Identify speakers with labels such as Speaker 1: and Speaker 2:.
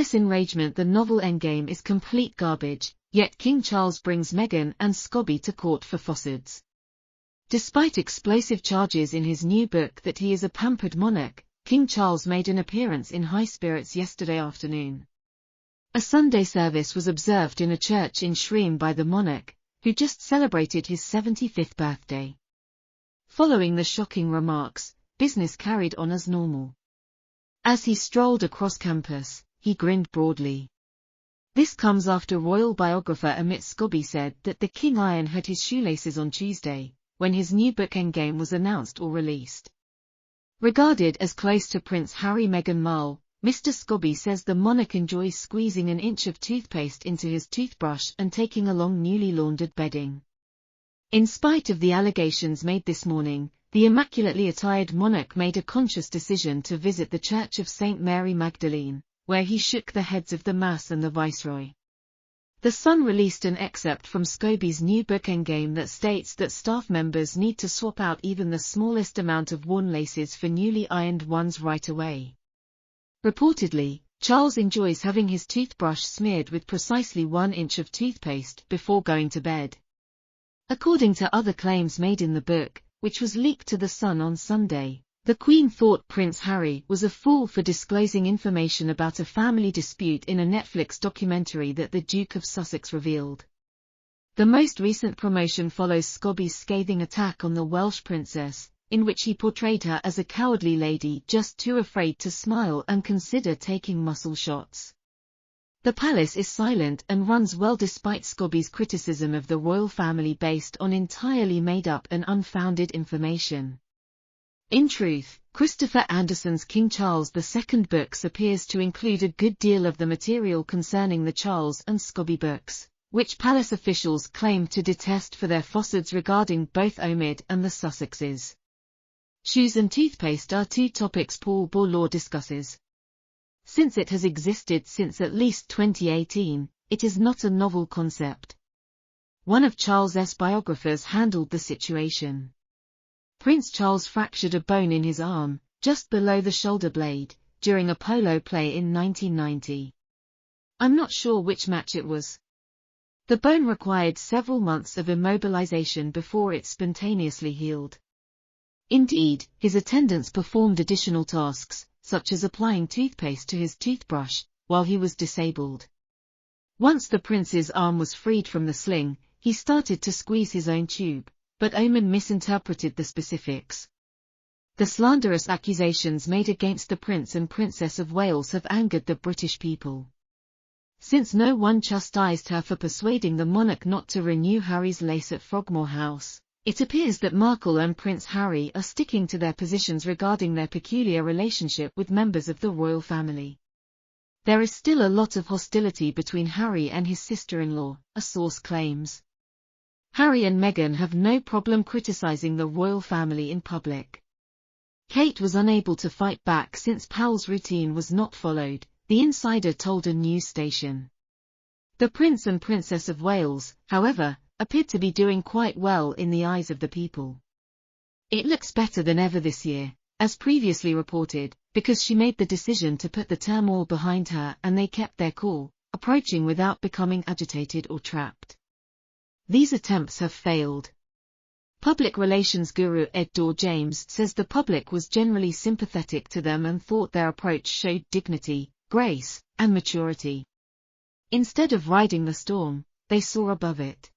Speaker 1: this enragement the novel Endgame is complete garbage, yet King Charles brings Meghan and Scobie to court for falsehoods. Despite explosive charges in his new book that he is a pampered monarch, King Charles made an appearance in high spirits yesterday afternoon. A Sunday service was observed in a church in Shreem by the monarch, who just celebrated his 75th birthday. Following the shocking remarks, business carried on as normal. As he strolled across campus, he grinned broadly. This comes after royal biographer Amit Scobie said that the king ironed his shoelaces on Tuesday, when his new book Endgame was announced or released. Regarded as close to Prince Harry-Meghan Markle, Mr. Scobie says the monarch enjoys squeezing an inch of toothpaste into his toothbrush and taking along newly laundered bedding. In spite of the allegations made this morning, the immaculately attired monarch made a conscious decision to visit the Church of St. Mary Magdalene, where he shook the heads of the Mass and the Viceroy. The Sun released an excerpt from Scobie's new book Endgame that states that staff members need to swap out even the smallest amount of worn laces for newly ironed ones right away. Reportedly, Charles enjoys having his toothbrush smeared with precisely 1 inch of toothpaste before going to bed. According to other claims made in the book, which was leaked to The Sun on Sunday, the Queen thought Prince Harry was a fool for disclosing information about a family dispute in a Netflix documentary that the Duke of Sussex revealed. The most recent promotion follows Scobie's scathing attack on the Welsh princess, in which he portrayed her as a cowardly lady just too afraid to smile and consider taking muscle shots. The palace is silent and runs well despite Scobie's criticism of the royal family based on entirely made-up and unfounded information. In truth, Christopher Anderson's King Charles II books appears to include a good deal of the material concerning the Charles and Scobie books, which palace officials claim to detest for their falsehoods regarding both Omid and the Sussexes. Shoes and toothpaste are two topics Paul Borlaug discusses. Since it has existed since at least 2018, it is not a novel concept. One of Charles's biographers handled the situation. Prince Charles fractured a bone in his arm, just below the shoulder blade, during a polo play in 1990. I'm not sure which match it was. The bone required several months of immobilization before it spontaneously healed. Indeed, his attendants performed additional tasks, such as applying toothpaste to his toothbrush, while he was disabled. Once the prince's arm was freed from the sling, he started to squeeze his own tube, but Oman misinterpreted the specifics. The slanderous accusations made against the Prince and Princess of Wales have angered the British people. Since no one chastised her for persuading the monarch not to renew Harry's lease at Frogmore House, it appears that Markle and Prince Harry are sticking to their positions regarding their peculiar relationship with members of the royal family. There is still a lot of hostility between Harry and his sister-in-law, a source claims. Harry and Meghan have no problem criticizing the royal family in public. Kate was unable to fight back since Powell's routine was not followed, the insider told a news station. The Prince and Princess of Wales, however, appeared to be doing quite well in the eyes of the people. It looks better than ever this year, as previously reported, because she made the decision to put the turmoil behind her and they kept their cool, approaching without becoming agitated or trapped. These attempts have failed. Public relations guru Ed Dorr James says the public was generally sympathetic to them and thought their approach showed dignity, grace, and maturity. Instead of riding the storm, they soar above it.